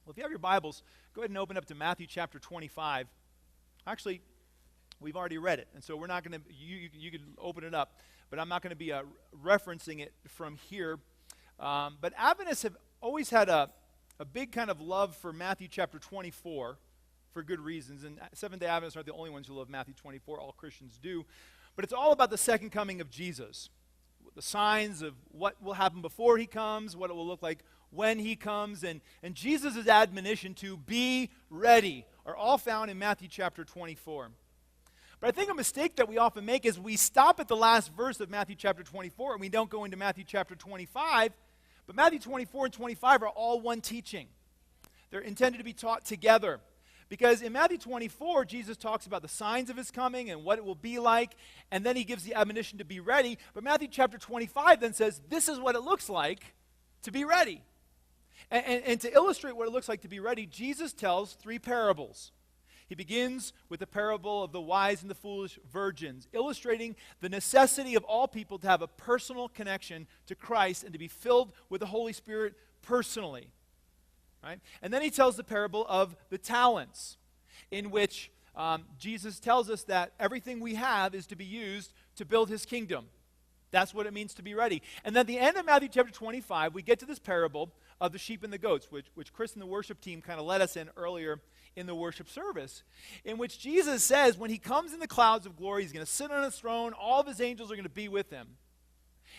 Well, if you have your Bibles, go ahead and open up to Matthew chapter 25. Actually, we've already read it, and so we're not going to, you can open it up, but I'm not going to be referencing it from here. But Adventists have always had a big kind of love for Matthew chapter 24 for good reasons, and Seventh-day Adventists aren't the only ones who love Matthew 24, all Christians do. But it's all about the second coming of Jesus, the signs of what will happen before he comes, what it will look like when he comes, and Jesus' admonition to be ready are all found in Matthew chapter 24. But I think a mistake that we often make is we stop at the last verse of Matthew chapter 24 and we don't go into Matthew chapter 25, but Matthew 24 and 25 are all one teaching. They're intended to be taught together. Because in Matthew 24, Jesus talks about the signs of his coming and what it will be like, and then he gives the admonition to be ready. But Matthew chapter 25 then says, this is what it looks like to be ready. And to illustrate what it looks like to be ready, Jesus tells three parables. He begins with the parable of the wise and the foolish virgins, illustrating the necessity of all people to have a personal connection to Christ and to be filled with the Holy Spirit personally. Right? And then he tells the parable of the talents, in which Jesus tells us that everything we have is to be used to build his kingdom. That's what it means to be ready. And then at the end of Matthew chapter 25, we get to this parable of the sheep and the goats, which Chris and the worship team kind of led us in earlier in the worship service, in which Jesus says when he comes in the clouds of glory, he's going to sit on his throne, all of his angels are going to be with him.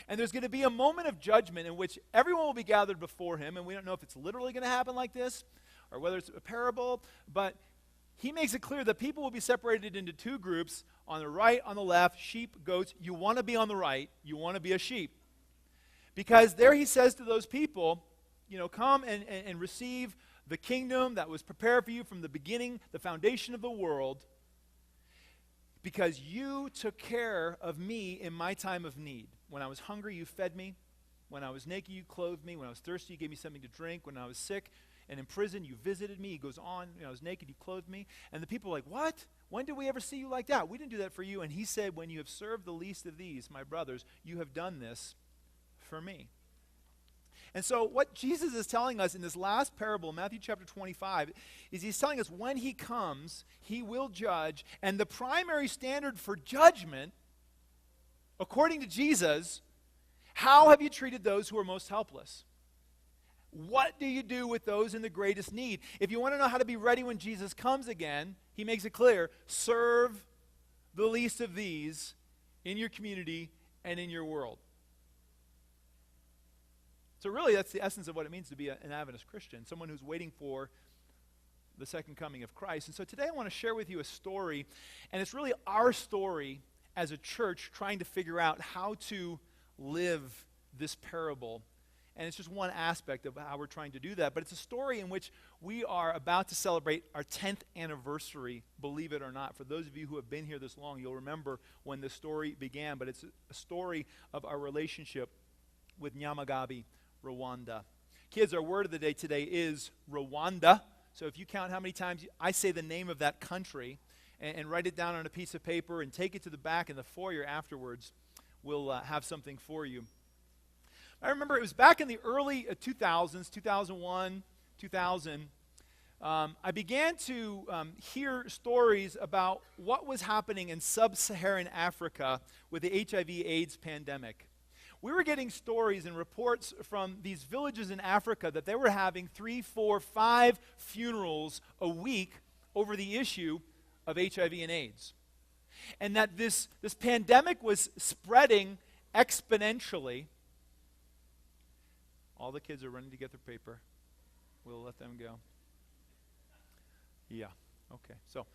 And there's going to be a moment of judgment in which everyone will be gathered before him, and we don't know if it's literally going to happen like this or whether it's a parable, but he makes it clear that people will be separated into two groups, on the right, on the left, sheep, goats. You want to be on the right, you want to be a sheep. Because there he says to those people, come and receive the kingdom that was prepared for you from the beginning, the foundation of the world, because you took care of me in my time of need. When I was hungry, you fed me. When I was naked, you clothed me. When I was thirsty, you gave me something to drink. When I was sick and in prison, you visited me. He goes on, I was naked, you clothed me. And the people are like, what? When did we ever see you like that? We didn't do that for you. And he said, when you have served the least of these, my brothers, you have done this for me. And so what Jesus is telling us in this last parable, Matthew chapter 25, is he's telling us when he comes, he will judge. And the primary standard for judgment, according to Jesus, how have you treated those who are most helpless? What do you do with those in the greatest need? If you want to know how to be ready when Jesus comes again, he makes it clear, serve the least of these in your community and in your world. So really, that's the essence of what it means to be an Adventist Christian, someone who's waiting for the second coming of Christ. And so today I want to share with you a story, and it's really our story as a church trying to figure out how to live this parable. And it's just one aspect of how we're trying to do that. But it's a story in which we are about to celebrate our 10th anniversary, believe it or not. For those of you who have been here this long, you'll remember when this story began. But it's a story of our relationship with Nyamagabe, Rwanda. Kids, our word of the day today is Rwanda. So if you count how many times I say the name of that country and write it down on a piece of paper and take it to the back in the foyer afterwards, we'll have something for you. I remember it was back in the early 2000s, 2001, 2000, I began to hear stories about what was happening in sub-Saharan Africa with the HIV/AIDS pandemic. We were getting stories and reports from these villages in Africa that they were having 3, 4, 5 funerals a week over the issue of HIV and AIDS. And that this pandemic was spreading exponentially. All the kids are running to get their paper. We'll let them go. Yeah, okay. So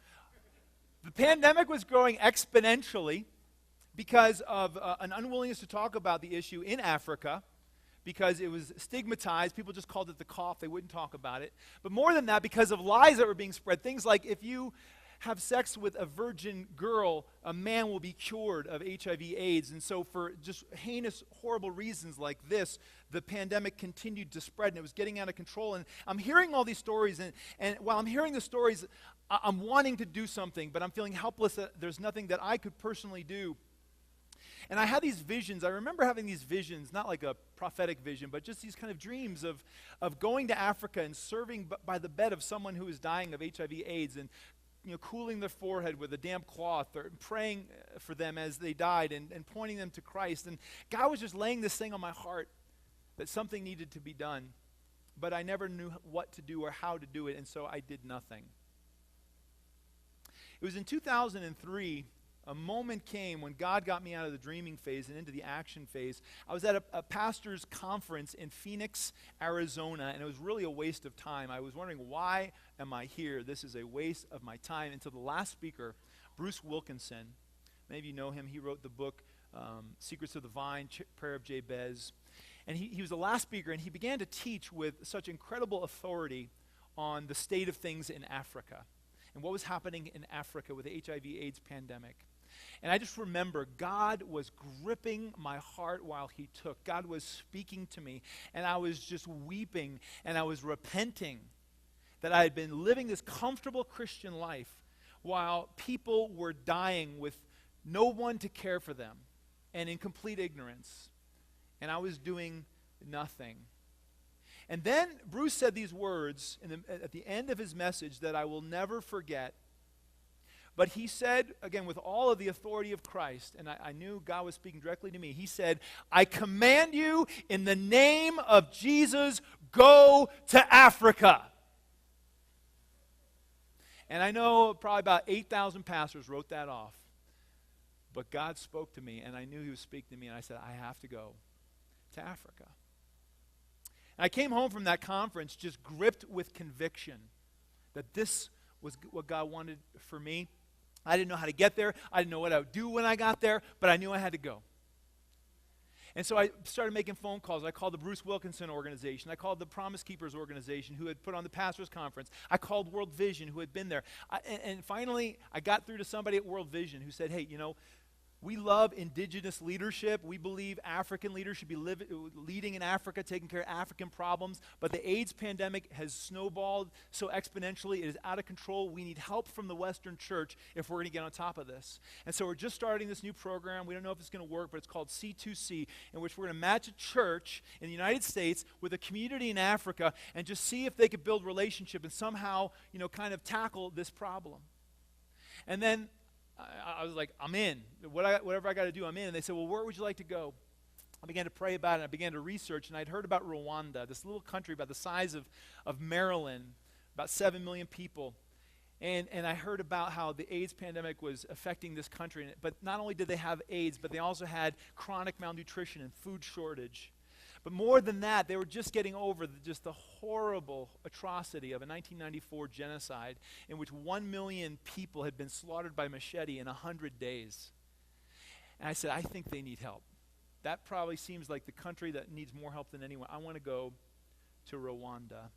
the pandemic was growing exponentially because of an unwillingness to talk about the issue in Africa, because it was stigmatized. People just called it the cough. They wouldn't talk about it. But more than that, because of lies that were being spread. Things like if you have sex with a virgin girl, a man will be cured of HIV/AIDS. And so for just heinous, horrible reasons like this, the pandemic continued to spread, and it was getting out of control. And I'm hearing all these stories, and while I'm hearing the stories, I'm wanting to do something, but I'm feeling helpless that there's nothing that I could personally do. And I had these visions. I remember having these visions, not like a prophetic vision, but just these kind of dreams of going to Africa and serving by the bed of someone who was dying of HIV/AIDS and cooling their forehead with a damp cloth or praying for them as they died and pointing them to Christ. And God was just laying this thing on my heart that something needed to be done. But I never knew what to do or how to do it, and so I did nothing. It was in 2003, a moment came when God got me out of the dreaming phase and into the action phase. I was at a pastor's conference in Phoenix, Arizona, and it was really a waste of time. I was wondering, why am I here? This is a waste of my time. Until the last speaker, Bruce Wilkinson, many of you know him. He wrote the book, Secrets of the Vine, Prayer of Jabez. And he was the last speaker, and he began to teach with such incredible authority on the state of things in Africa and what was happening in Africa with the HIV/AIDS pandemic. And I just remember God was gripping my heart while he took. God was speaking to me, and I was just weeping, and I was repenting that I had been living this comfortable Christian life while people were dying with no one to care for them and in complete ignorance. And I was doing nothing. And then Bruce said these words at the end of his message that I will never forget. But he said, again, with all of the authority of Christ, and I knew God was speaking directly to me, he said, I command you in the name of Jesus, go to Africa. And I know probably about 8,000 pastors wrote that off. But God spoke to me, and I knew he was speaking to me, and I said, I have to go to Africa. And I came home from that conference just gripped with conviction that this was what God wanted for me. I didn't know how to get there. I didn't know what I would do when I got there, but I knew I had to go. And so I started making phone calls. I called the Bruce Wilkinson organization. I called the Promise Keepers organization who had put on the pastors conference. I called World Vision who had been there. And finally, I got through to somebody at World Vision who said, hey, we love indigenous leadership. We believe African leaders should be leading in Africa, taking care of African problems. But the AIDS pandemic has snowballed so exponentially. It is out of control. We need help from the Western church if we're going to get on top of this. And so we're just starting this new program. We don't know if it's going to work, but it's called C2C, in which we're going to match a church in the United States with a community in Africa and just see if they could build relationship and somehow, kind of tackle this problem. And then I was like, I'm in. Whatever I got to do, I'm in. And they said, well, where would you like to go? I began to pray about it, and I began to research, and I'd heard about Rwanda, this little country about the size of Maryland, about 7 million people. And I heard about how the AIDS pandemic was affecting this country. But not only did they have AIDS, but they also had chronic malnutrition and food shortage. But more than that, they were just getting over just the horrible atrocity of a 1994 genocide in which 1 million people had been slaughtered by machete in 100 days. And I said, I think they need help. That probably seems like the country that needs more help than anyone. I want to go to Rwanda.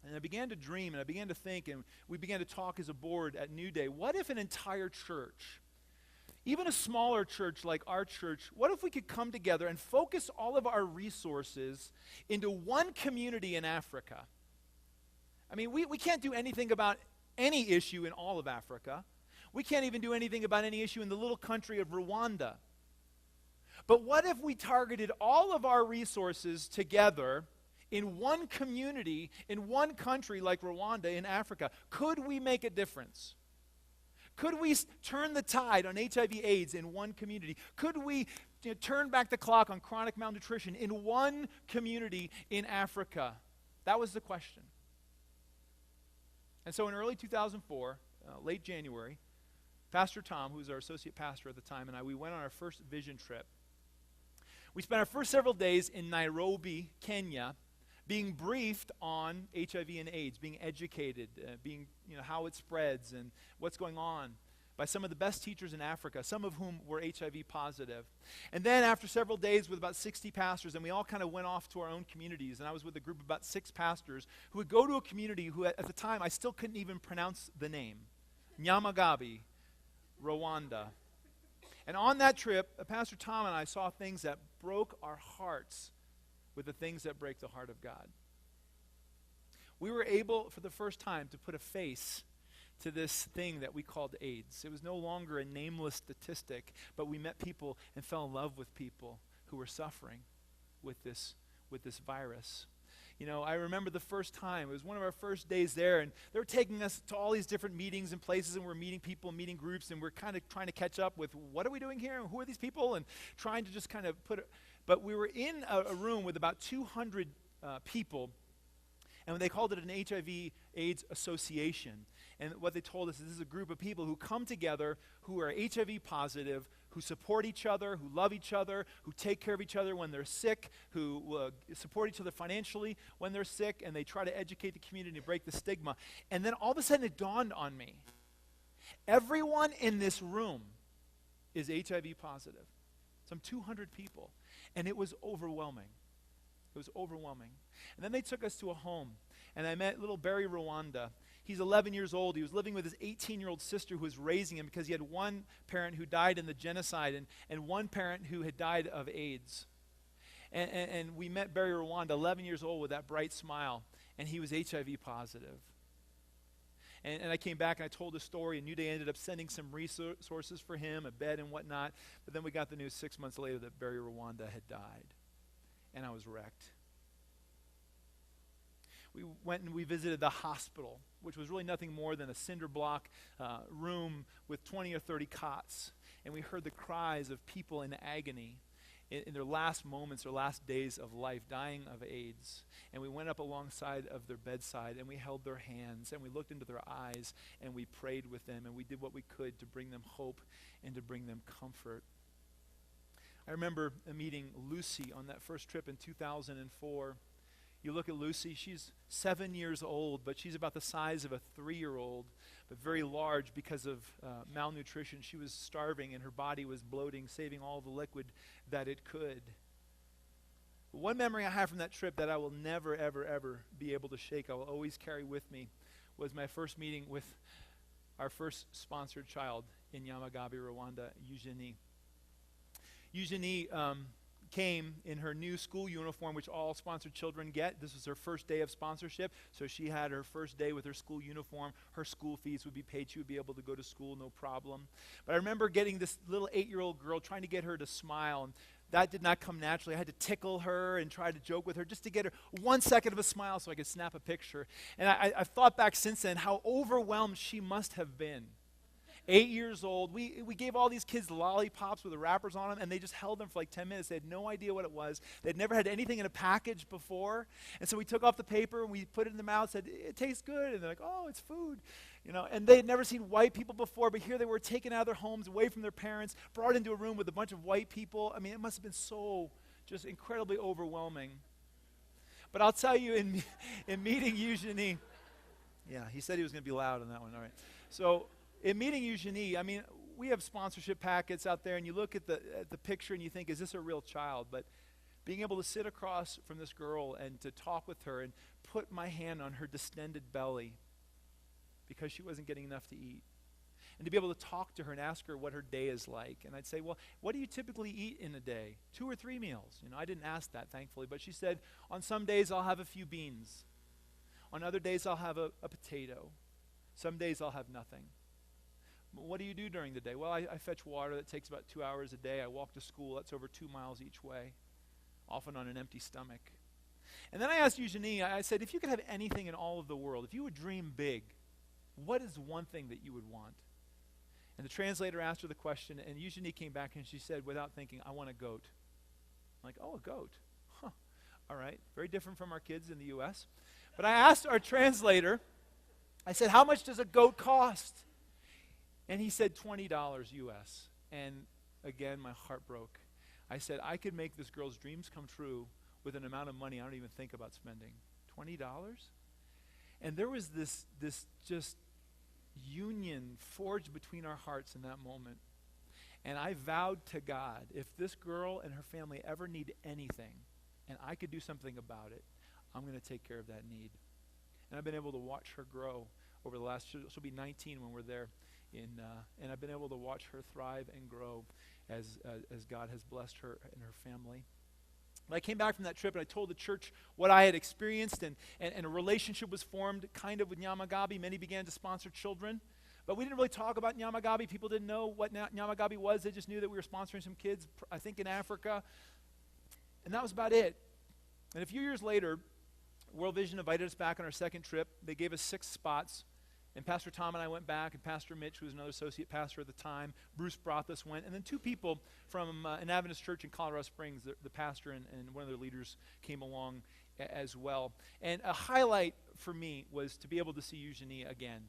And I began to dream, and I began to think, and we began to talk as a board at Newday. What if an entire church, even a smaller church like our church, what if we could come together and focus all of our resources into one community in Africa? I mean, we can't do anything about any issue in all of Africa. We can't even do anything about any issue in the little country of Rwanda. But what if we targeted all of our resources together in one community, in one country like Rwanda in Africa? Could we make a difference? Could we turn the tide on HIV/AIDS in one community? Could we turn back the clock on chronic malnutrition in one community in Africa? That was the question. And so in early 2004, late January, Pastor Tom, who was our associate pastor at the time, and we went on our first vision trip. We spent our first several days in Nairobi, Kenya, being briefed on HIV and AIDS, being educated, how it spreads and what's going on by some of the best teachers in Africa, some of whom were HIV positive. And then after several days with about 60 pastors, and we all kind of went off to our own communities, and I was with a group of about 6 pastors who would go to a community who at the time I still couldn't even pronounce the name, Nyamagabe, Rwanda. And on that trip, Pastor Tom and I saw things that broke our hearts with the things that break the heart of God. We were able, for the first time, to put a face to this thing that we called AIDS. It was no longer a nameless statistic, but we met people and fell in love with people who were suffering with this virus. You know, I remember the first time, it was one of our first days there, and they were taking us to all these different meetings and places, and we're meeting people, meeting groups, and we're kind of trying to catch up with what are we doing here, and who are these people, and trying to just kind of but we were in a room with about 200 people, and they called it an HIV/AIDS association. And what they told us is this is a group of people who come together, who are HIV positive, who support each other, who love each other, who take care of each other when they're sick, who support each other financially when they're sick, and they try to educate the community and break the stigma. And then all of a sudden it dawned on me, everyone in this room is HIV positive. Some 200 people. And it was overwhelming. It was overwhelming. And then they took us to a home, and I met little Barry Rwanda. He's 11 years old. He was living with his 18-year-old sister who was raising him because he had one parent who died in the genocide and one parent who had died of AIDS. And we met Barry Rwanda, 11 years old, with that bright smile, and he was HIV positive. And I came back and I told the story, and Newday ended up sending some resources for him, a bed and whatnot. But then we got the news 6 months later that Barry Rwanda had died, and I was wrecked. We went and we visited the hospital, which was really nothing more than a cinder block room with 20 or 30 cots. And we heard the cries of people in agony in their last moments or last days of life, dying of AIDS. And we went up alongside of their bedside, and we held their hands, and we looked into their eyes, and we prayed with them, and we did what we could to bring them hope and to bring them comfort. I remember meeting Lucy on that first trip in 2004. You look at Lucy, she's 7 years old, but she's about the size of a 3-year-old, but very large because of malnutrition. She was starving, and her body was bloating, saving all the liquid that it could. One memory I have from that trip that I will never, ever, ever be able to shake, I will always carry with me, was my first meeting with our first sponsored child in Nyamagabe, Rwanda, Eugenie. Eugenie came in her new school uniform, which all sponsored children get. This was her first day of sponsorship, so she had her first day with her school uniform. Her school fees would be paid. She would be able to go to school, no problem. But I remember getting this little 8-year-old girl, trying to get her to smile, and that did not come naturally. I had to tickle her and try to joke with her just to get her 1 second of a smile so I could snap a picture. And I've thought back since then how overwhelmed she must have been. 8 years old. We gave all these kids lollipops with the wrappers on them, and they just held them for like 10 minutes. They had no idea what it was. They'd never had anything in a package before. And so we took off the paper, and we put it in their mouth, said, it tastes good. And they're like, oh, it's food. You know, and they had never seen white people before, but here they were taken out of their homes, away from their parents, brought into a room with a bunch of white people. I mean, it must have been so just incredibly overwhelming. But I'll tell you, in meeting Eugenie, yeah, he said he was going to be loud on that one. All right. So in meeting Eugenie, I mean, we have sponsorship packets out there, and you look at the picture and you think, is this a real child? But being able to sit across from this girl and to talk with her and put my hand on her distended belly because she wasn't getting enough to eat, and to be able to talk to her and ask her what her day is like. And I'd say, well, what do you typically eat in a day? 2 or 3 meals. You know, I didn't ask that, thankfully, but she said, on some days I'll have a few beans. On other days I'll have a potato. Some days I'll have nothing. What do you do during the day? Well, I fetch water. That takes about 2 hours a day. I walk to school. That's over 2 miles each way, often on an empty stomach. And then I asked Eugenie, I said, if you could have anything in all of the world, if you would dream big, what is one thing that you would want? And the translator asked her the question, and Eugenie came back and she said, without thinking, I want a goat. I'm like, oh, a goat. Huh. All right. Very different from our kids in the U.S. But I asked our translator, I said, how much does a goat cost? And he said $20 U.S. And again, my heart broke. I said, I could make this girl's dreams come true with an amount of money I don't even think about spending. $20? And there was this just union forged between our hearts in that moment. And I vowed to God, if this girl and her family ever need anything, and I could do something about it, I'm going to take care of that need. And I've been able to watch her grow over the last, she'll be 19 when we're there. And I've been able to watch her thrive and grow as God has blessed her and her family. But I came back from that trip and I told the church what I had experienced, and a relationship was formed kind of with Nyamagabe. Many began to sponsor children. But we didn't really talk about Nyamagabe. People didn't know what Nyamagabe was. They just knew that we were sponsoring some kids, I think in Africa. And that was about it. And a few years later, World Vision invited us back on our second trip. They gave us 6 spots. And Pastor Tom and I went back, and Pastor Mitch, who was another associate pastor at the time, Bruce Brothus went, and then 2 people from an Adventist church in Colorado Springs, the pastor and one of their leaders came along as well. And a highlight for me was to be able to see Eugenie again,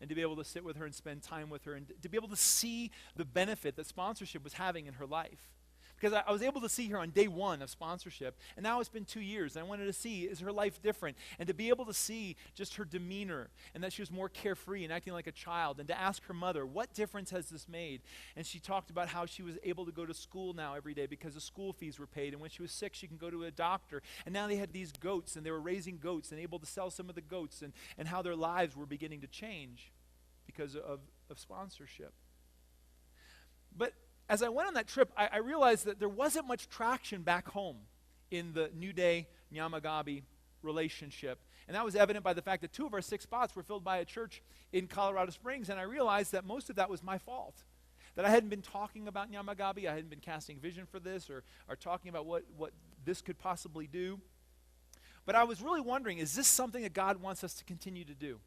and to be able to sit with her and spend time with her, and to be able to see the benefit that sponsorship was having in her life. Because I was able to see her on day 1 of sponsorship, and now it's been 2 years, and I wanted to see, is her life different? And to be able to see just her demeanor, and that she was more carefree and acting like a child, and to ask her mother, what difference has this made? And she talked about how she was able to go to school now every day because the school fees were paid, and when she was sick, she can go to a doctor. And now they had these goats, and they were raising goats, and able to sell some of the goats, and how their lives were beginning to change because of sponsorship. But as I went on that trip, I realized that there wasn't much traction back home in the Newday Nyamagabe relationship. And that was evident by the fact that 2 of our 6 spots were filled by a church in Colorado Springs. And I realized that most of that was my fault. That I hadn't been talking about Nyamagabe, I hadn't been casting vision for this, or talking about what this could possibly do. But I was really wondering, is this something that God wants us to continue to do?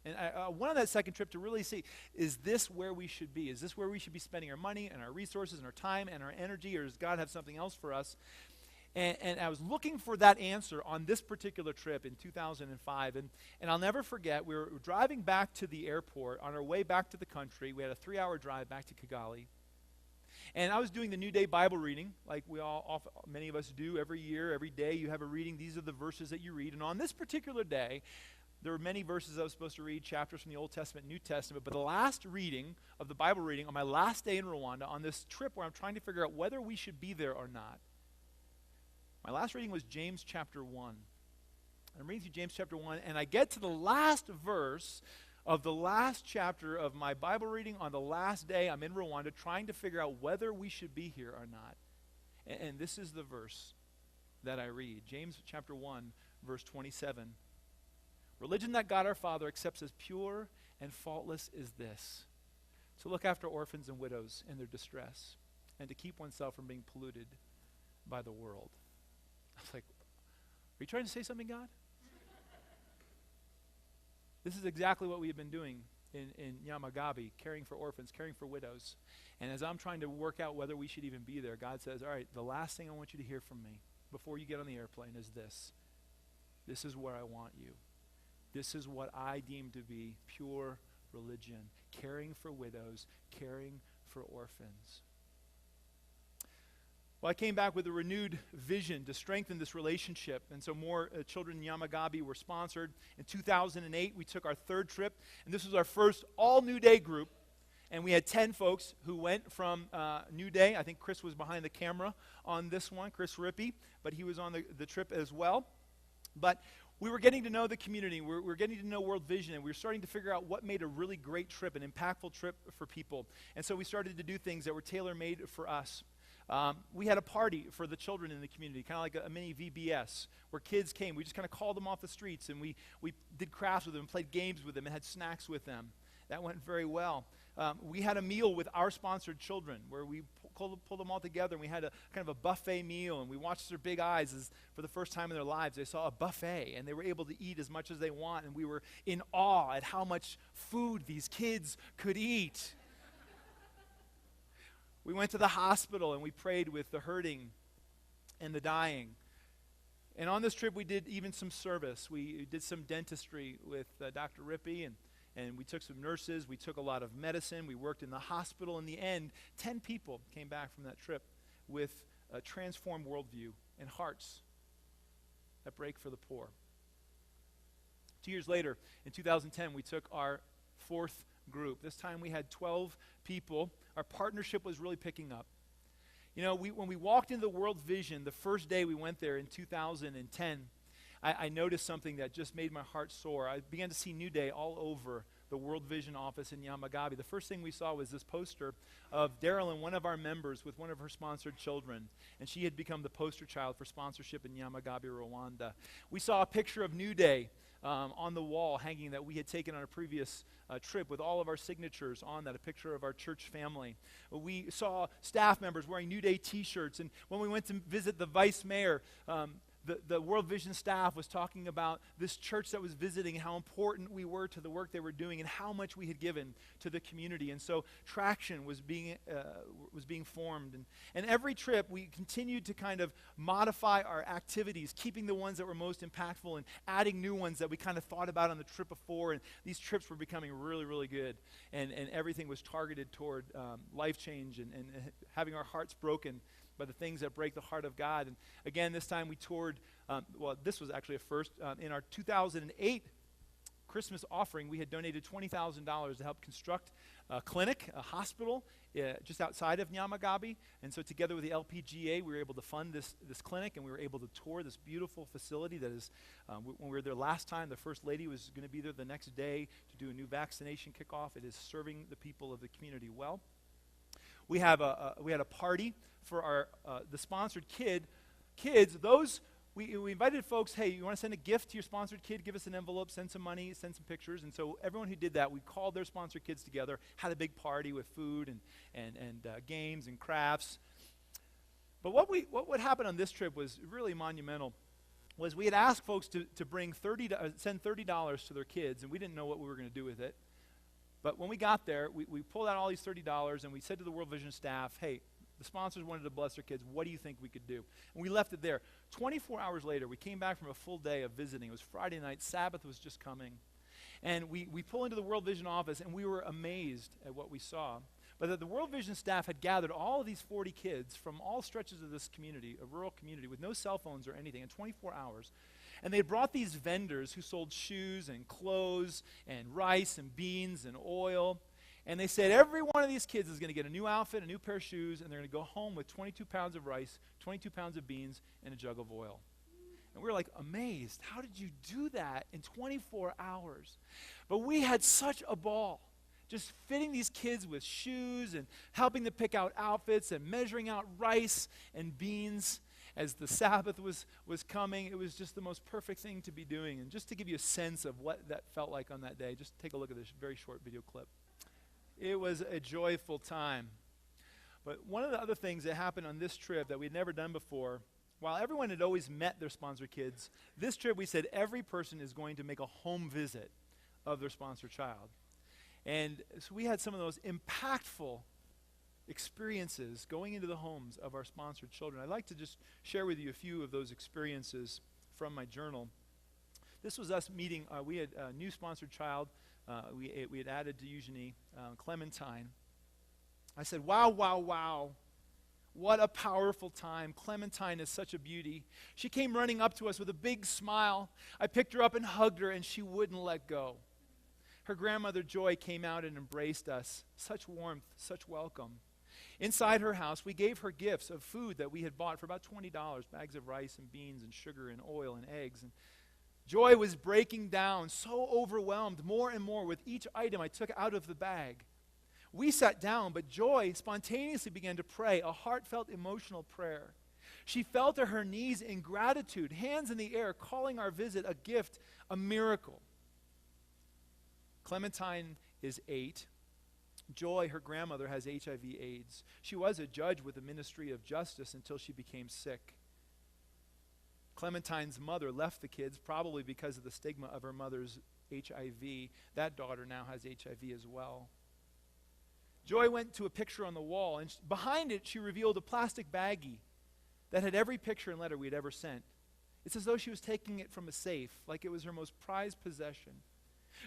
And I went on that second trip to really see, is this where we should be? Is this where we should be spending our money and our resources and our time and our energy, or does God have something else for us? And I was looking for that answer on this particular trip in 2005. And I'll never forget, we were driving back to the airport on our way back to the country. We had a 3-hour drive back to Kigali. And I was doing the Newday Bible reading, like many of us do every year, every day. You have a reading. These are the verses that you read. And on this particular day, there were many verses I was supposed to read, chapters from the Old Testament, New Testament, but the last reading of the Bible reading on my last day in Rwanda, on this trip where I'm trying to figure out whether we should be there or not, my last reading was James chapter 1. I'm reading through James chapter 1, and I get to the last verse of the last chapter of my Bible reading on the last day I'm in Rwanda, trying to figure out whether we should be here or not. And this is the verse that I read, James chapter 1, verse 27. Religion that God our Father accepts as pure and faultless is this: to look after orphans and widows in their distress, and to keep oneself from being polluted by the world. I was like, are you trying to say something, God? This is exactly what we have been doing in Nyamagabe, caring for orphans, caring for widows. And as I'm trying to work out whether we should even be there, God says, all right, the last thing I want you to hear from me before you get on the airplane is this. This is where I want you. This is what I deem to be pure religion, caring for widows, caring for orphans. Well, I came back with a renewed vision to strengthen this relationship, and so more children in Nyamagabe were sponsored. In 2008, we took our 3rd trip, and this was our first all Newday group, and we had 10 folks who went from Newday. I think Chris was behind the camera on this one, Chris Rippey, but he was on the trip as well. But we were getting to know the community. We were getting to know World Vision, and we were starting to figure out what made a really great trip, an impactful trip for people. And so we started to do things that were tailor-made for us. We had a party for the children in the community, kind of like a mini VBS, where kids came. We just kind of called them off the streets, and we did crafts with them, played games with them, and had snacks with them. That went very well. We had a meal with our sponsored children where we pulled them all together, and we had a kind of a buffet meal, and we watched their big eyes as for the first time in their lives they saw a buffet, and they were able to eat as much as they want, and we were in awe at how much food these kids could eat. We went to the hospital, and we prayed with the hurting and the dying. And on this trip, we did even some service. We did some dentistry with Dr. Rippey, and we took some nurses. We took a lot of medicine. We worked in the hospital. In the end, 10 people came back from that trip with a transformed worldview and hearts that break for the poor. 2 years later, in 2010, we took our 4th group. This time we had 12 people. Our partnership was really picking up. You know, when we walked into the World Vision, the first day we went there in 2010, I noticed something that just made my heart soar. I began to see Newday all over the World Vision office in Yamagabe, the first thing we saw was this poster of Daryl, one of our members, with one of her sponsored children. And she had become the poster child for sponsorship in Yamagabe, Rwanda. We saw a picture of Newday on the wall hanging that we had taken on a previous trip with all of our signatures on that, a picture of our church family. We saw staff members wearing Newday t-shirts, and when we went to visit the vice mayor, the World Vision staff was talking about this church that was visiting, how important we were to the work they were doing and how much we had given to the community. And so traction was being formed. And every trip we continued to kind of modify our activities, keeping the ones that were most impactful and adding new ones that we kind of thought about on the trip before. And these trips were becoming really, really good. And everything was targeted toward life change and having our hearts broken by the things that break the heart of God. And again, this time we toured, this was actually a first. In our 2008 Christmas offering, we had donated $20,000 to help construct a clinic, a hospital, just outside of Nyamagabe. And so together with the LPGA, we were able to fund this clinic, and we were able to tour this beautiful facility that is, when we were there last time, the First Lady was going to be there the next day to do a new vaccination kickoff. It is serving the people of the community well. We had a party for our the sponsored kids. Those we invited folks. Hey, you want to send a gift to your sponsored kid? Give us an envelope, send some money, send some pictures. And so everyone who did that, we called their sponsored kids together, had a big party with food and games and crafts. But what happened on this trip was really monumental. Was we had asked folks to bring send $30 to their kids, and we didn't know what we were going to do with it. But when we got there, we pulled out all these $30, and we said to the World Vision staff, hey, the sponsors wanted to bless their kids. What do you think we could do? And we left it there. 24 hours later, we came back from a full day of visiting. It was Friday night. Sabbath was just coming. And we pull into the World Vision office, and we were amazed at what we saw. But that the World Vision staff had gathered all of these 40 kids from all stretches of this community, a rural community, with no cell phones or anything, in 24 hours. And they brought these vendors who sold shoes and clothes and rice and beans and oil. And they said every one of these kids is going to get a new outfit, a new pair of shoes, and they're going to go home with 22 pounds of rice, 22 pounds of beans, and a jug of oil. And we were like amazed. How did you do that in 24 hours? But we had such a ball, just fitting these kids with shoes and helping them pick out outfits and measuring out rice and beans. As the Sabbath was coming, it was just the most perfect thing to be doing. And just to give you a sense of what that felt like on that day, just take a look at this very short video clip. It was a joyful time. But one of the other things that happened on this trip that we'd never done before, while everyone had always met their sponsor kids, this trip we said every person is going to make a home visit of their sponsor child. And so we had some of those impactful experiences going into the homes of our sponsored children. I'd like to just share with you a few of those experiences from my journal. This was us meeting, we had a new sponsored child, we had added to Eugenie, Clementine. I said, wow, wow, wow. What a powerful time. Clementine is such a beauty. She came running up to us with a big smile. I picked her up and hugged her, and she wouldn't let go. Her grandmother Joy came out and embraced us. Such warmth, such welcome. Inside her house, we gave her gifts of food that we had bought for about $20, bags of rice and beans and sugar and oil and eggs. And Joy was breaking down, so overwhelmed more and more with each item I took out of the bag. We sat down, but Joy spontaneously began to pray, a heartfelt, emotional prayer. She fell to her knees in gratitude, hands in the air, calling our visit a gift, a miracle. Clementine is 8. Joy, her grandmother, has HIV/AIDS. She was a judge with the Ministry of Justice until she became sick. Clementine's mother left the kids, probably because of the stigma of her mother's HIV. That daughter now has HIV as well. Joy went to a picture on the wall, and behind it she revealed a plastic baggie that had every picture and letter we had ever sent. It's as though she was taking it from a safe, like it was her most prized possession.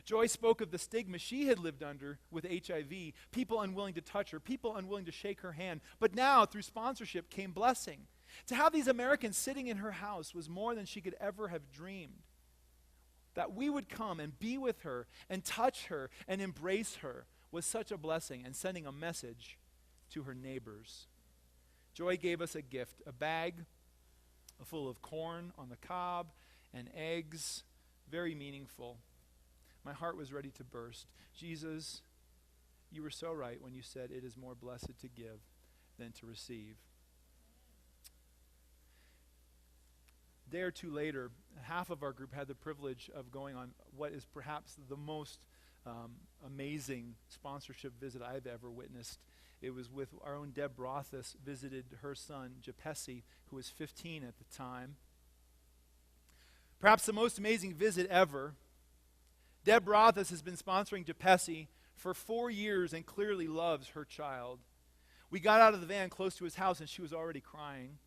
Joy spoke of the stigma she had lived under with HIV, people unwilling to touch her, people unwilling to shake her hand. But now, through sponsorship, came blessing. To have these Americans sitting in her house was more than she could ever have dreamed. That we would come and be with her and touch her and embrace her was such a blessing, and sending a message to her neighbors. Joy gave us a gift, a bag full of corn on the cob and eggs, very meaningful. My heart was ready to burst. Jesus, you were so right when you said it is more blessed to give than to receive. A day or two later, half of our group had the privilege of going on what is perhaps the most amazing sponsorship visit I've ever witnessed. It was with our own Deb Rothis visited her son, Japesi, who was 15 at the time. Perhaps the most amazing visit ever. Deb Rothis has been sponsoring Japesi for 4 years and clearly loves her child. We got out of the van close to his house and she was already crying.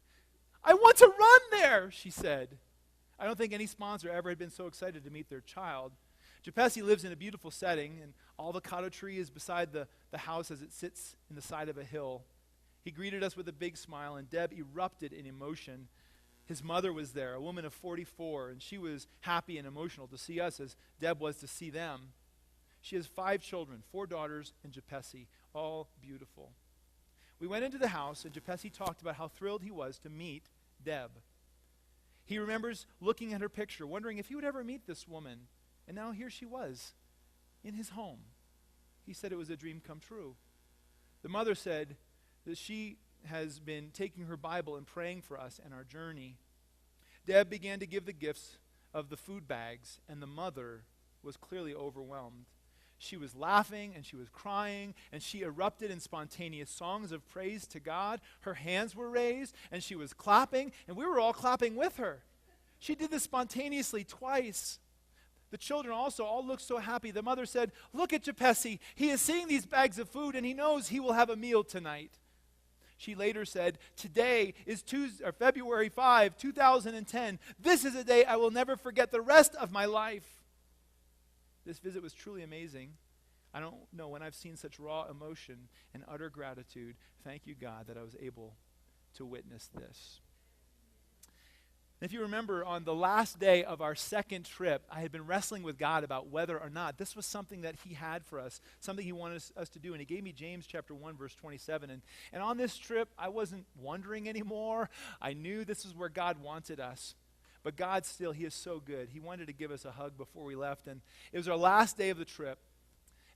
I want to run there, she said. I don't think any sponsor ever had been so excited to meet their child. Japesi lives in a beautiful setting, and avocado tree is beside the house as it sits in the side of a hill. He greeted us with a big smile, and Deb erupted in emotion. His mother was there, a woman of 44, and she was happy and emotional to see us as Deb was to see them. She has 5 children, 4 daughters, and Japesi, all beautiful. We went into the house, and Japesi talked about how thrilled he was to meet Deb. He remembers looking at her picture, wondering if he would ever meet this woman. And now here she was, in his home. He said it was a dream come true. The mother said that she has been taking her Bible and praying for us and our journey. Deb began to give the gifts of the food bags, and the mother was clearly overwhelmed. She was laughing, and she was crying, and she erupted in spontaneous songs of praise to God. Her hands were raised, and she was clapping, and we were all clapping with her. She did this spontaneously twice. The children also all looked so happy. The mother said, look at Japesi. He is seeing these bags of food, and he knows he will have a meal tonight. She later said, today is February 5, 2010. This is a day I will never forget the rest of my life. This visit was truly amazing. I don't know when I've seen such raw emotion and utter gratitude. Thank you, God, that I was able to witness this. If you remember, on the last day of our second trip, I had been wrestling with God about whether or not this was something that he had for us, something he wanted us to do. And he gave me James chapter 1, verse 27. And on this trip, I wasn't wondering anymore. I knew this is where God wanted us. But God still, he is so good. He wanted to give us a hug before we left. And it was our last day of the trip.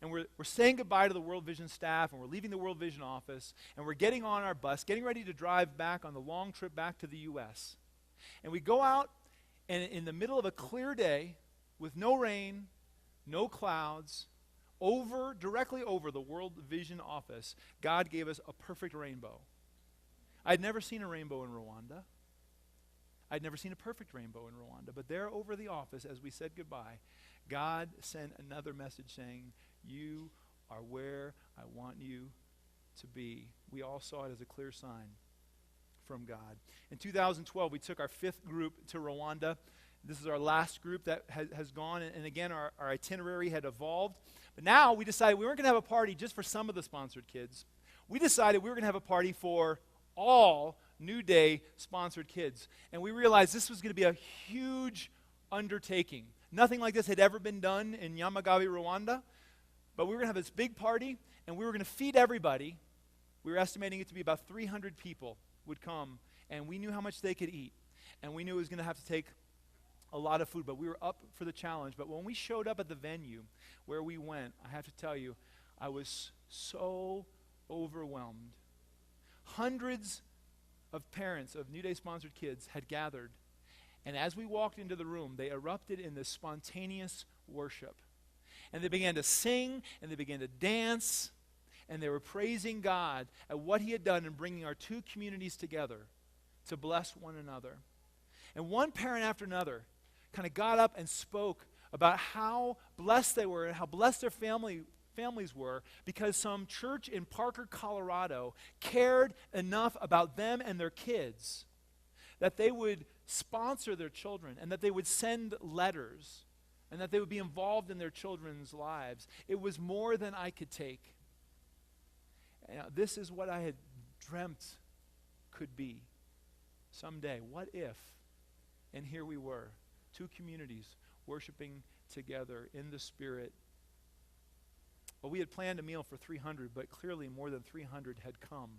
And we're saying goodbye to the World Vision staff, and we're leaving the World Vision office, and we're getting on our bus, getting ready to drive back on the long trip back to the U.S., and we go out, and in the middle of a clear day, with no rain, no clouds, directly over the World Vision office, God gave us a perfect rainbow. I'd never seen a rainbow in Rwanda. I'd never seen a perfect rainbow in Rwanda. But there over the office, as we said goodbye, God sent another message saying, you are where I want you to be. We all saw it as a clear sign from God. In 2012, we took our 5th group to Rwanda. This is our last group that has gone, and again, our itinerary had evolved. But now we decided we weren't going to have a party just for some of the sponsored kids. We decided we were going to have a party for all Newday sponsored kids. And we realized this was going to be a huge undertaking. Nothing like this had ever been done in Nyamagabe, Rwanda. But we were going to have this big party, and we were going to feed everybody. We were estimating it to be about 300 people would come, and we knew how much they could eat, and we knew it was going to have to take a lot of food, but we were up for the challenge. But when we showed up at the venue where we went, I have to tell you, I was so overwhelmed. Hundreds of parents of Newday sponsored kids had gathered, and as we walked into the room, they erupted in this spontaneous worship, and they began to sing, and they began to dance, and they were praising God at what he had done in bringing our 2 communities together to bless one another. And one parent after another kind of got up and spoke about how blessed they were and how blessed their families were because some church in Parker, Colorado cared enough about them and their kids that they would sponsor their children and that they would send letters and that they would be involved in their children's lives. It was more than I could take. This is what I had dreamt could be someday. What if? And here we were, 2 communities worshiping together in the Spirit. Well, we had planned a meal for 300, but clearly more than 300 had come.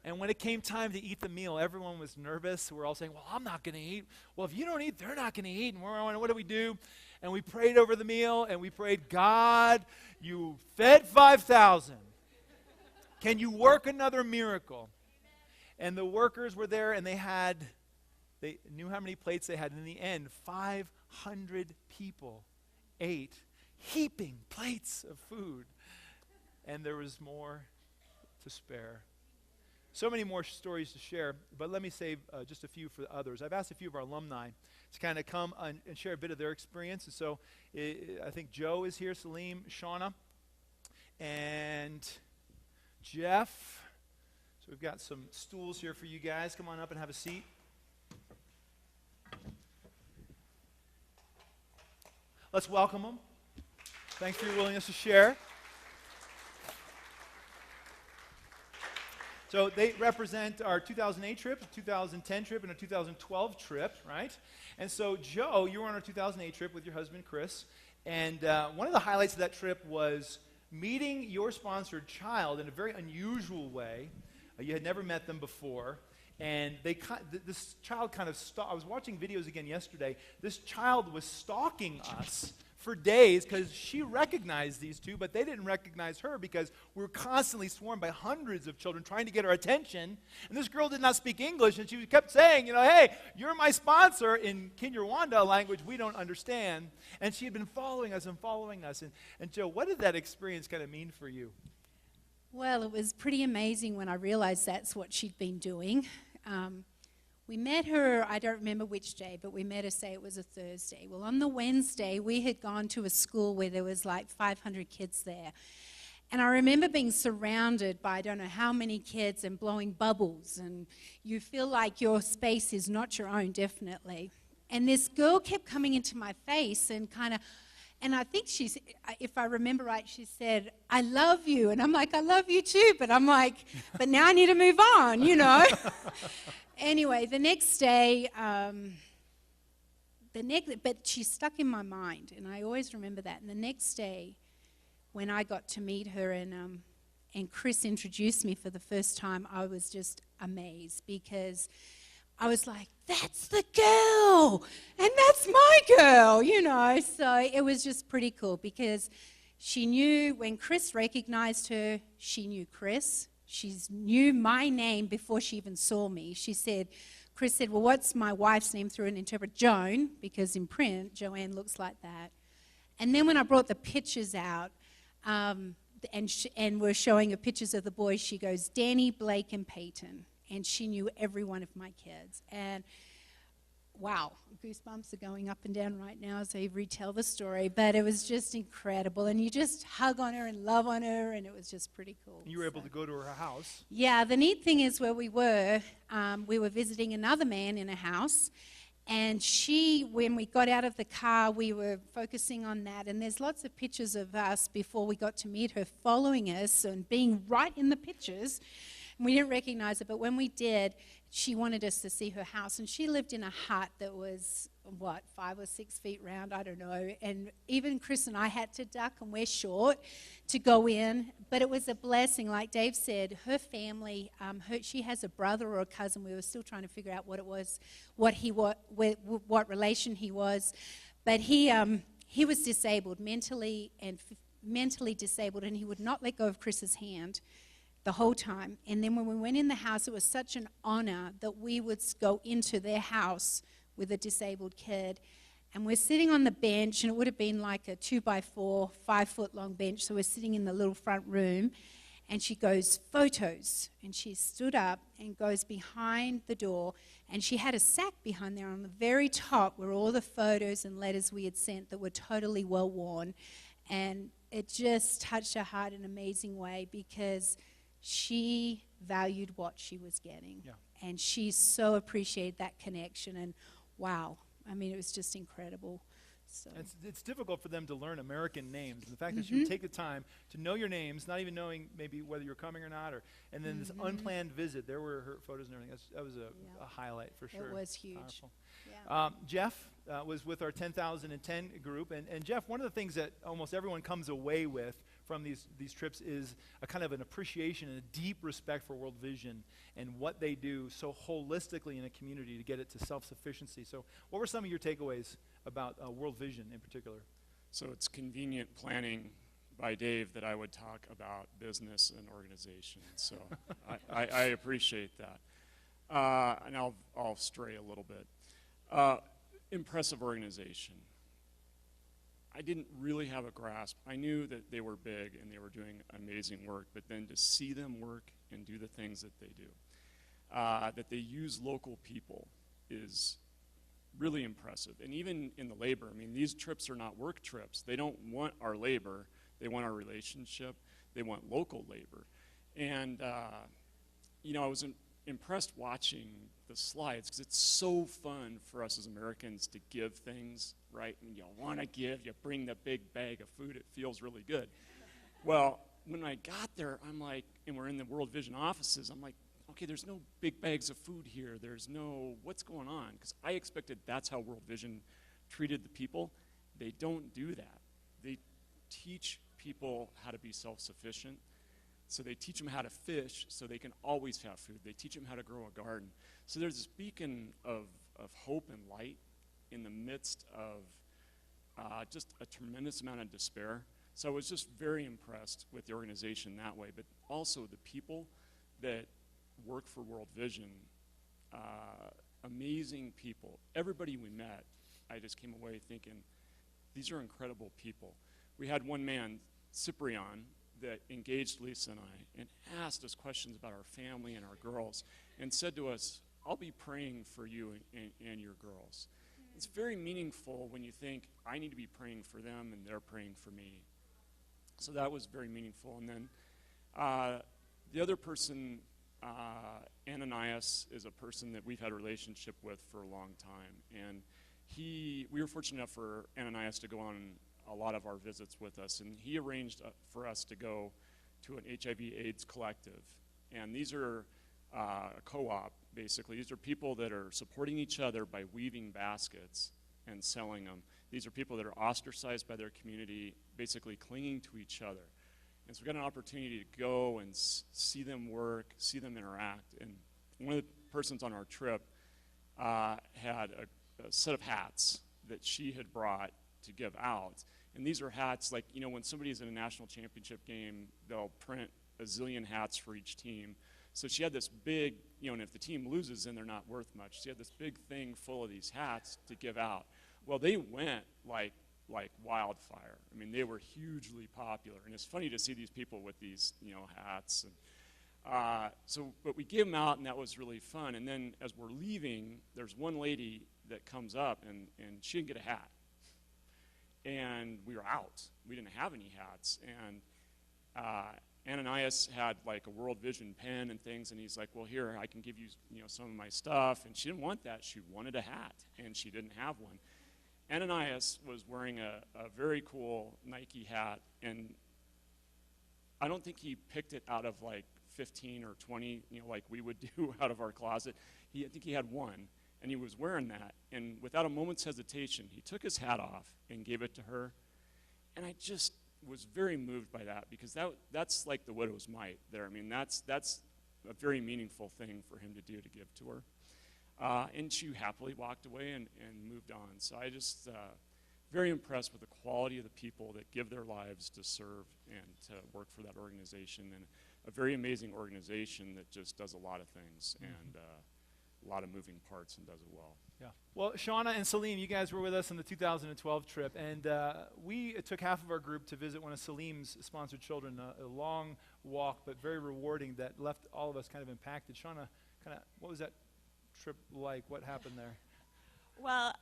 And when it came time to eat the meal, everyone was nervous. We're all saying, well, I'm not going to eat. Well, if you don't eat, they're not going to eat. And what do we do? And we prayed over the meal, and we prayed, God, you fed 5,000. Can you work another miracle? And the workers were there, and they knew how many plates they had. In the end, 500 people ate heaping plates of food. And there was more to spare. So many more stories to share, but let me save just a few for the others. I've asked a few of our alumni to kind of come and share a bit of their experience. And so I think Joe is here, Salim, Shauna, and Jeff. So we've got some stools here for you guys. Come on up and have a seat. Let's welcome them. Thanks for your willingness to share. So they represent our 2008 trip, 2010 trip, and a 2012 trip, right? And so, Joe, you were on our 2008 trip with your husband, Chris, and one of the highlights of that trip was meeting your sponsored child in a very unusual way. You had never met them before, and this child kind of I was watching videos again yesterday. This child was stalking us for days because she recognized these two, but they didn't recognize her because we were constantly swarmed by hundreds of children trying to get our attention. And this girl did not speak English, and she kept saying, hey, you're my sponsor in Rwanda, a language we don't understand. And she had been following us. And Joe, what did that experience kind of mean for you? Well, it was pretty amazing when I realized that's what she'd been doing. We met her, I don't remember which day, but we met her, say it was a Thursday. Well, on the Wednesday, we had gone to a school where there was like 500 kids there. And I remember being surrounded by I don't know how many kids and blowing bubbles. And you feel like your space is not your own, definitely. And this girl kept coming into my face and and I think if I remember right, she said, I love you. And I'm like, I love you too. But I'm like, but now I need to move on, Anyway, the next day, but she stuck in my mind, and I always remember that. And the next day, when I got to meet her and Chris introduced me for the first time, I was just amazed because I was like, that's the girl, and that's my girl, So it was just pretty cool because she knew when Chris recognized her, she knew Chris. She knew my name before she even saw me. Chris said, well, what's my wife's name through an interpreter? Joan, because in print, Joanne looks like that. And then when I brought the pictures out, and we're showing her pictures of the boys, she goes, Danny, Blake, and Peyton. And she knew every one of my kids. And wow, goosebumps are going up and down right now as I retell the story. But it was just incredible. And you just hug on her and love on her, and it was just pretty cool. You were able to go to her house. Yeah, the neat thing is where we were visiting another man in a house. And when we got out of the car, we were focusing on that. And there's lots of pictures of us before we got to meet her following us and being right in the pictures. We didn't recognize it, but when we did, she wanted us to see her house. And she lived in a hut that was, 5 or 6 feet round, I don't know. And even Chris and I had to duck, and we're short, to go in. But it was a blessing. Like Dave said, her family, she has a brother or a cousin. We were still trying to figure out what it was, what relation he was. But he was disabled, mentally disabled, and he would not let go of Chris's hand the whole time. And then when we went in the house, it was such an honor that we would go into their house with a disabled kid. And we're sitting on the bench, and it would have been like a 2x4, 5-foot-long bench. So we're sitting in the little front room, and she goes, photos. And she stood up and goes behind the door, and she had a sack behind there. On the very top were all the photos and letters we had sent that were totally well worn. And it just touched her heart in an amazing way because she valued what she was getting. Yeah. And she so appreciated that connection. And wow, it was just incredible So It's difficult for them to learn American names. And the fact that you would take the time to know your names, not even knowing maybe whether you're coming or not, and then this unplanned visit, there were her photos and everything. That was a highlight for sure. it was huge. Powerful. Yeah. Jeff was with our 10,010 group. And Jeff, one of the things that almost everyone comes away with from these trips is a kind of an appreciation and a deep respect for World Vision and what they do so holistically in a community to get it to self-sufficiency. So what were some of your takeaways about World Vision in particular? So it's convenient planning by Dave that I would talk about business and organization. So I appreciate that. And I'll stray a little bit. Impressive organization. I didn't really have a grasp. I knew that they were big and they were doing amazing work, but then to see them work and do the things that they do, that they use local people is really impressive. And even in the labor, I mean, these trips are not work trips. They don't want our labor. They want our relationship. They want local labor. And, I was impressed watching the slides because it's so fun for us as Americans to give things, right? And you want to give, you bring the big bag of food, it feels really good. Well, when I got there, I'm like, and we're in the World Vision offices, I'm like, okay, there's no big bags of food here. There's no, what's going on? Because I expected that's how World Vision treated the people. They don't do that. They teach people how to be self-sufficient. So they teach them how to fish so they can always have food. They teach them how to grow a garden. So there's this beacon of hope and light in the midst of just a tremendous amount of despair. So I was just very impressed with the organization that way, but also the people that work for World Vision, amazing people. Everybody we met, I just came away thinking, these are incredible people. We had one man, Cyprian, that engaged Lisa and I and asked us questions about our family and our girls and said to us, I'll be praying for you and your girls. It's very meaningful when you think, I need to be praying for them and they're praying for me. So that was very meaningful. And then the other person, Ananias, is a person that we've had a relationship with for a long time. And we were fortunate enough for Ananias to go on a lot of our visits with us, and he arranged for us to go to an HIV/AIDS collective. And these are a co-op, basically. These are people that are supporting each other by weaving baskets and selling them. These are people that are ostracized by their community, basically clinging to each other. And so we got an opportunity to go and see them work, see them interact. And one of the persons on our trip had a set of hats that she had brought to give out. And these are hats like, when somebody's in a national championship game, they'll print a zillion hats for each team. So she had this big, and if the team loses, then they're not worth much. She had this big thing full of these hats to give out. Well, they went like wildfire. I mean, they were hugely popular. And it's funny to see these people with these, hats. And but we gave them out, and that was really fun. And then as we're leaving, there's one lady that comes up, and she didn't get a hat. And we were out. We didn't have any hats. And Ananias had like a World Vision pen and things, and he's like, well, here, I can give you, some of my stuff. And she didn't want that. She wanted a hat, and she didn't have one. Ananias was wearing a very cool Nike hat, and I don't think he picked it out of like 15 or 20, like we would do out of our closet. I think he had one. And he was wearing that, and without a moment's hesitation, he took his hat off and gave it to her. And I just was very moved by that, because that's like the widow's mite there. I mean, that's a very meaningful thing for him to do, to give to her. And she happily walked away and moved on. So I just very impressed with the quality of the people that give their lives to serve and to work for that organization, and a very amazing organization that just does a lot of things. And a lot of moving parts and does it well. Yeah. Well, Shauna and Salim, you guys were with us on the 2012 trip, and we took half of our group to visit one of Salim's sponsored children, a long walk, but very rewarding, that left all of us kind of impacted. Shauna, what was that trip like? What happened there? Well,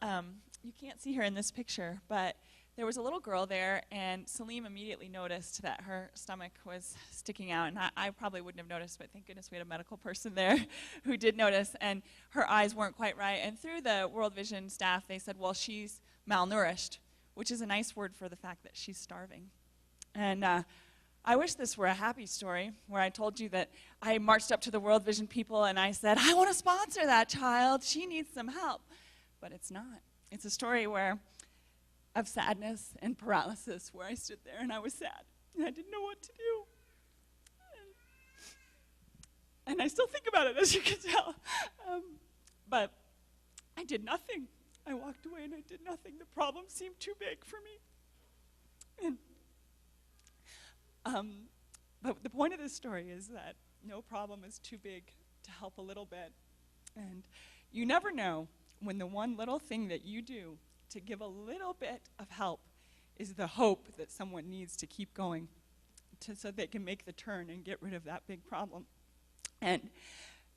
you can't see her in this picture, but there was a little girl there, and Salim immediately noticed that her stomach was sticking out, and I probably wouldn't have noticed, but thank goodness we had a medical person there who did notice, and her eyes weren't quite right. And through the World Vision staff, they said, well, she's malnourished. which is a nice word for the fact that she's starving. And I wish this were a happy story where I told you that I marched up to the World Vision people and I said, I want to sponsor that child. She needs some help. But it's not. It's a story of sadness and paralysis, where I stood there and I was sad and I didn't know what to do. And I still think about it, as you can tell. But I did nothing. I walked away and I did nothing. The problem seemed too big for me. But the point of this story is that no problem is too big to help a little bit. And you never know when the one little thing that you do to give a little bit of help is the hope that someone needs to keep going so they can make the turn and get rid of that big problem. And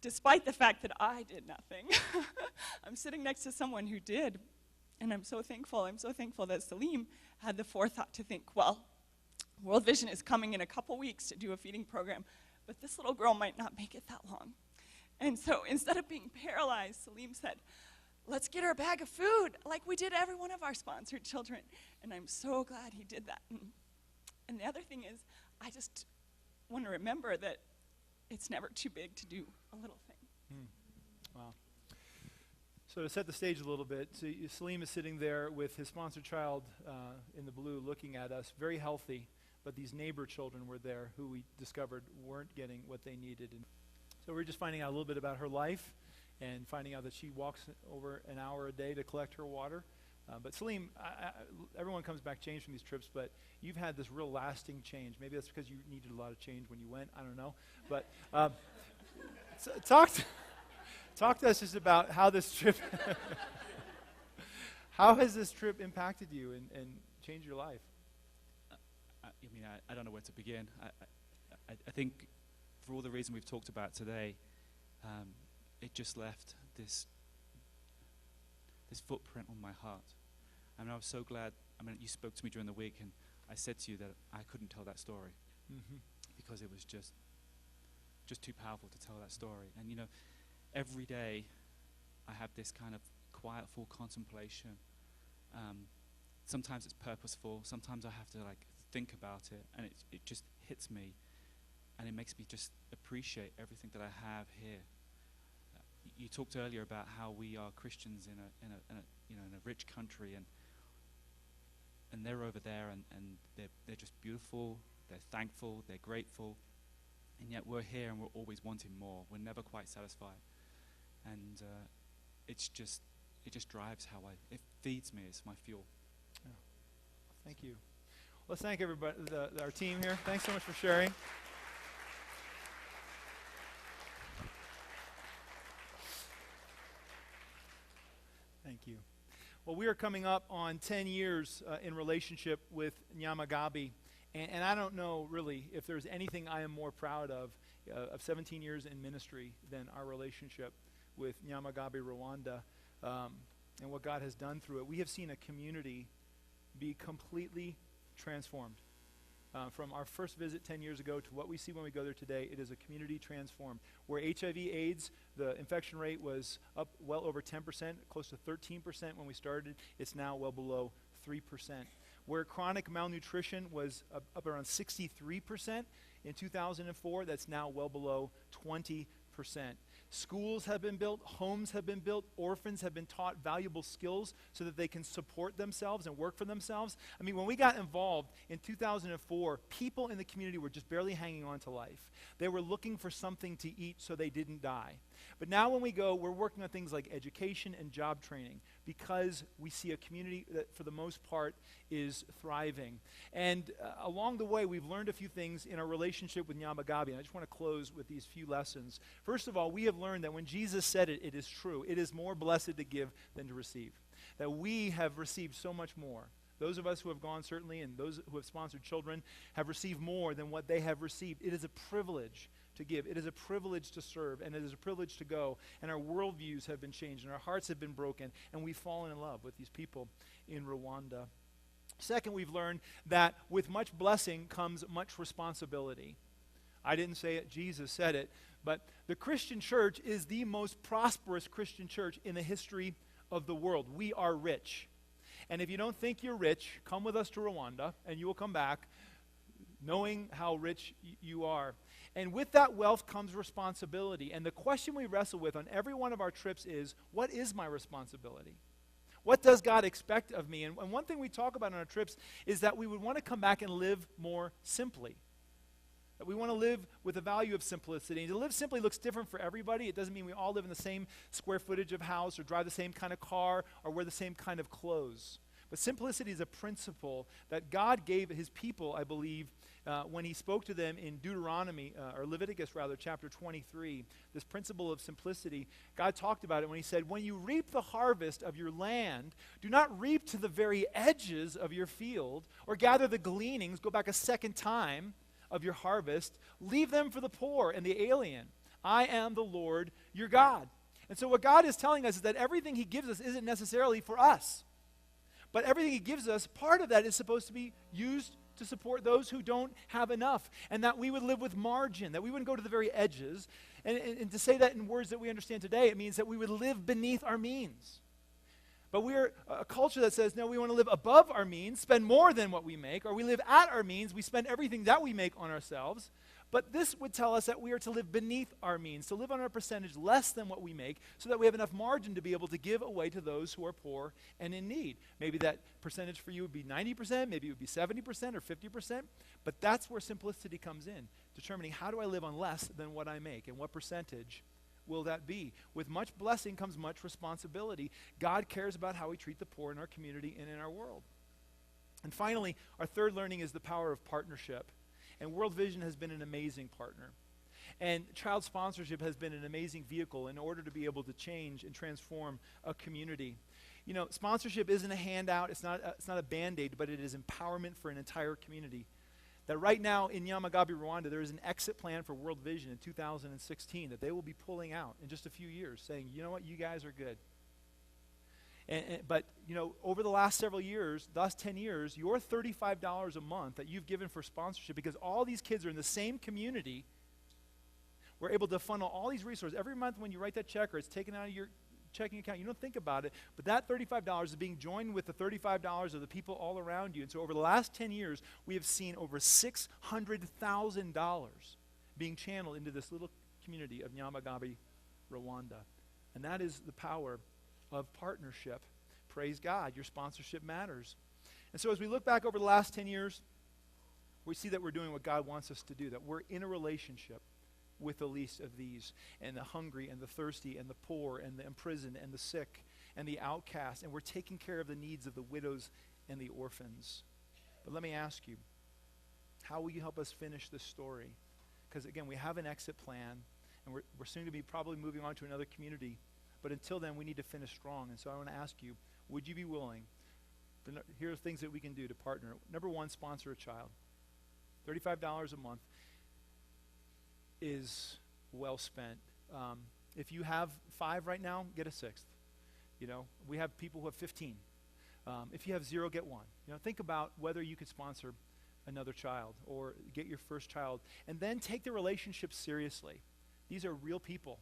despite the fact that I did nothing, I'm sitting next to someone who did. And I'm so thankful. I'm so thankful that Salim had the forethought to think, well, World Vision is coming in a couple weeks to do a feeding program, but this little girl might not make it that long. And so instead of being paralyzed, Salim said, let's get her a bag of food like we did every one of our sponsored children. And I'm so glad he did that. And the other thing is, I just want to remember that it's never too big to do a little thing. Wow. So to set the stage a little bit, so Salim is sitting there with his sponsored child in the blue looking at us, very healthy, but these neighbor children were there who we discovered weren't getting what they needed. And so we're just finding out a little bit about her life and finding out that she walks over an hour a day to collect her water. But Salim, everyone comes back changed from these trips, but you've had this real lasting change. Maybe that's because you needed a lot of change when you went. I don't know. But so talk to us just about how this trip, how has this trip impacted you and changed your life? I don't know where to begin. I think for all the reasons we've talked about today, it just left this footprint on my heart. I was so glad. You spoke to me during the week, and I said to you that I couldn't tell that story because it was just too powerful to tell that story. And every day I have this kind of quiet, full contemplation. Sometimes it's purposeful. Sometimes I have to think about it, and it just hits me, and it makes me just appreciate everything that I have here. You talked earlier about how we are Christians in a rich country, and they're over there, and they're just beautiful. They're thankful. They're grateful, and yet we're here, and we're always wanting more. We're never quite satisfied, and it just drives how it feeds me. It's my fuel. Yeah. Thank you. Let's thank everybody, our team here. Thanks so much for sharing. Thank you. Well, we are coming up on 10 years in relationship with Nyamagabe, and I don't know really if there's anything I am more proud of 17 years in ministry than our relationship with Nyamagabe, Rwanda, and what God has done through it. We have seen a community be completely transformed. From our first visit 10 years ago to what we see when we go there today, it is a community transformed. Where HIV/AIDS, the infection rate was up well over 10%, close to 13% when we started, it's now well below 3%. Where chronic malnutrition was up around 63% in 2004, that's now well below 20%. Schools have been built, homes have been built, orphans have been taught valuable skills so that they can support themselves and work for themselves. When we got involved in 2004, people in the community were just barely hanging on to life. They were looking for something to eat so they didn't die. But now when we go, we're working on things like education and job training because we see a community that for the most part is thriving. And along the way, we've learned a few things in our relationship with Nyamagabe, and I just want to close with these few lessons. First of all, we have learned that when Jesus said it, it is true. It is more blessed to give than to receive. That we have received so much more. Those of us who have gone, certainly, and those who have sponsored children have received more than what they have received. It is a privilege to give. It is a privilege to serve, and it is a privilege to go. And our worldviews have been changed, and our hearts have been broken, and we've fallen in love with these people in Rwanda. Second, we've learned that with much blessing comes much responsibility. I didn't say it, Jesus said it, but the Christian church is the most prosperous Christian church in the history of the world. We are rich. And if you don't think you're rich, come with us to Rwanda, and you will come back knowing how rich you are. And with that wealth comes responsibility. And the question we wrestle with on every one of our trips is, what is my responsibility? What does God expect of me? And one thing we talk about on our trips is that we would want to come back and live more simply. That we want to live with the value of simplicity. And to live simply looks different for everybody. It doesn't mean we all live in the same square footage of house or drive the same kind of car or wear the same kind of clothes. But simplicity is a principle that God gave his people, I believe, when he spoke to them in Deuteronomy, or Leviticus rather, chapter 23. This principle of simplicity, God talked about it when he said, when you reap the harvest of your land, do not reap to the very edges of your field, or gather the gleanings, go back a second time, of your harvest, leave them for the poor and the alien. I am the Lord your God. And so what God is telling us is that everything he gives us isn't necessarily for us. But everything he gives us, part of that is supposed to be used to support those who don't have enough. And that we would live with margin, that we wouldn't go to the very edges. And to say that in words that we understand today, it means that we would live beneath our means. But we're a culture that says, no, we want to live above our means, spend more than what we make, or we live at our means, we spend everything that we make on ourselves. But this would tell us that we are to live beneath our means, to live on a percentage less than what we make, so that we have enough margin to be able to give away to those who are poor and in need. Maybe that percentage for you would be 90%, maybe it would be 70% or 50%, but that's where simplicity comes in, determining how do I live on less than what I make, and what percentage will that be? With much blessing comes much responsibility. God cares about how we treat the poor in our community and in our world. And finally, our third learning is the power of partnership. And World Vision has been an amazing partner. And child sponsorship has been an amazing vehicle in order to be able to change and transform a community. You know, sponsorship isn't a handout, it's not a Band-Aid, but it is empowerment for an entire community. That right now in Nyamagabe, Rwanda, there is an exit plan for World Vision in 2016 that they will be pulling out in just a few years, saying, you know what, you guys are good. But, you know, over the last several years, the last 10 years, your $35 a month that you've given for sponsorship, because all these kids are in the same community, we're able to funnel all these resources. Every month when you write that check or it's taken out of your checking account, you don't think about it, but that $35 is being joined with the $35 of the people all around you. And so over the last 10 years, we have seen over $600,000 being channeled into this little community of Nyamagabe, Rwanda. And that is the power of partnership. Praise God, your sponsorship matters. And so as we look back over the last 10 years, we see that we're doing what God wants us to do, that we're in a relationship with the least of these, and the hungry and the thirsty and the poor and the imprisoned and the sick and the outcast, and we're taking care of the needs of the widows and the orphans. But let me ask you, how will you help us finish this story? Because again, we have an exit plan, and we're soon to be probably moving on to another community, but until then we need to finish strong. And so I want to ask you, would you be willing? Here are things that we can do to partner. Number one, sponsor a child. $35 a month is well spent. If you have 5 right now, get a 6th. You know, we have people who have 15. If you have 0, get 1. You know, think about whether you could sponsor another child or get your first child, and then take the relationship seriously. These are real people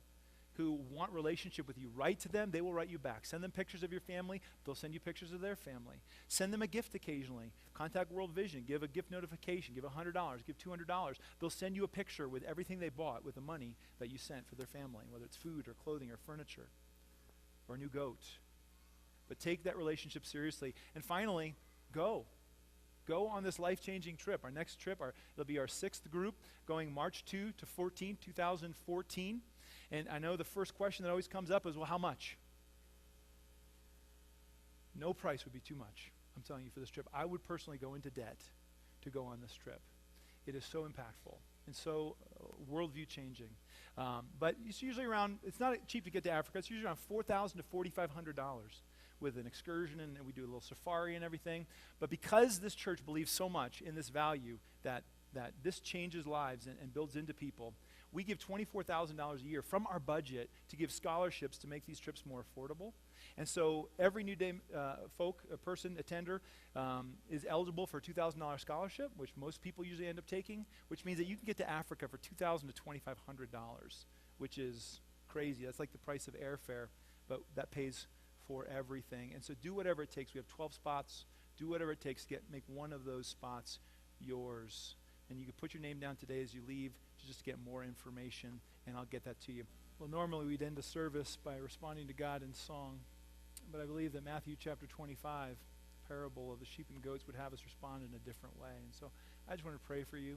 who want relationship with you. Write to them, they will write you back. Send them pictures of your family, they'll send you pictures of their family. Send them a gift occasionally. Contact World Vision, give a gift notification, give $100, give $200. They'll send you a picture with everything they bought with the money that you sent for their family, whether it's food or clothing or furniture or a new goat. But take that relationship seriously. And finally, go. Go on this life-changing trip. Our next trip, it'll be our 6th group, going March 2 to 14, 2014. And I know the first question that always comes up is, well, how much? No price would be too much, I'm telling you, for this trip. I would personally go into debt to go on this trip. It is so impactful and so worldview changing. But it's usually around, it's not cheap to get to Africa, it's usually around $4,000 to $4,500 with an excursion, and we do a little safari and everything. But because this church believes so much in this value that this changes lives and builds into people, we give $24,000 a year from our budget to give scholarships to make these trips more affordable. And so every Newday attender, is eligible for a $2,000 scholarship, which most people usually end up taking, which means that you can get to Africa for $2,000 to $2,500, which is crazy. That's like the price of airfare, but that pays for everything. And so do whatever it takes. We have 12 spots. Do whatever it takes to make one of those spots yours. And you can put your name down today as you leave to just get more information, and I'll get that to you. Well, normally we'd end the service by responding to God in song, but I believe that Matthew chapter 25, parable of the sheep and goats, would have us respond in a different way. And so I just want to pray for you.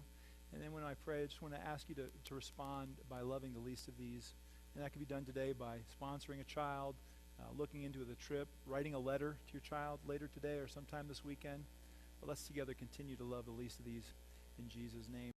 And then when I pray, I just want to ask you to respond by loving the least of these. And that can be done today by sponsoring a child, looking into the trip, writing a letter to your child later today or sometime this weekend. But let's together continue to love the least of these in Jesus' name.